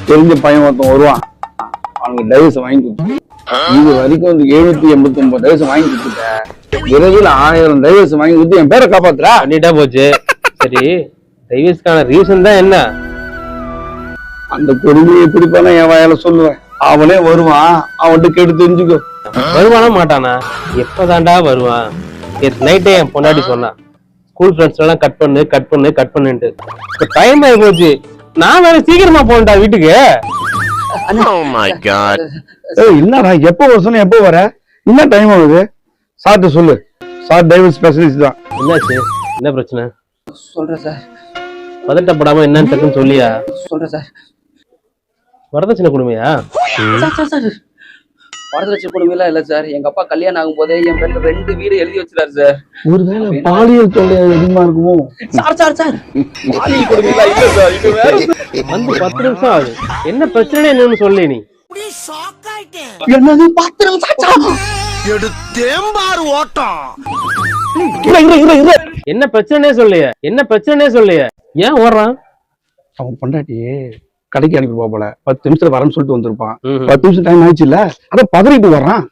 தெரிஞ்ச பையன் ஒருத்தன் வருவான், அவனுக்கு டைவர்ஸ் வாங்கி கொடுத்து இது வரைக்கும் வந்து 789 டைவர்ஸ் வாங்கி கொடுத்துட்டேன். விரைவில் 1000 டைவர்ஸ் வாங்கி கொடுத்து என் பேரை காப்பாத்துறா. பண்ணிட்டா போச்சு. சரி, டைவர்ஸ்க்கான ரீசன் தான் என்ன? அந்த கொடுமையை எப்படி பண்ண என் வாயால சொல்லுவேன். அவனே வருவான், அவன்கிட்ட கேட்டு தெரிஞ்சுக்கோ. வருவானா மாட்டானா? எப்பதான்டா வருவான்? நேற்று நைட்டே என் பொண்டாட்டி சொன்னான், ஸ்கூல் ஃப்ரெண்ட்ஸ் எல்லாம் கட் பண்ணுன்ட்டு. இப்ப டைம் ஆகி போச்சு, நான் வேற சீக்கிரமா போனேன்டா வீட்டுக்கு. என்னடா எப்போ வர சொன்ன, எப்போ வர, என்ன டைம் ஆகுது? சார்ட்ட சொல்லு, சார் டைவர்ஸ் ஸ்பெஷலிஸ்ட் தான். என்னாச்சு? என்ன பிரச்சனை? சொல்றேன் சார். பதட்டப்படாம என்னன்னு டக்குன்னு சொல்லியா? சொல்றேன் சார். வரதட்சணை கொடுமையா? சார் வரதட்சணை கொடுமையெல்லாம் இல்ல சார். எங்க அப்பா கல்யாணம் ஆகும் போதே என் பேர்ல 2 வீடு எழுதி வச்சிருக்காரு சார். ஒருவேளை பாலியல் தொல்லை அதிகமா இருக்குமோ? சார் பாலியல் கொடுமையெல்லாம் இல்ல சார். இது வேற வந்து 10 நிமிஷம் ஆகுது, என்ன பிரச்சனை என்னன்னு சொல்லி நீ. என்னது 10 நிமிஷம் என்ன பிரச்சனையே சொல்லிய ஏன் ஓடுறான்? அவன் பொண்டாட்டியே கடைக்கு அனுப்பிப்பா போல, 10 நிமிஷத்துல வரேன்னு சொல்லிட்டு வந்திருப்பான். 10 நிமிஷம் டைம் ஆயிடுச்சு இல்ல, அதான் பதறிட்டு வர்றான்.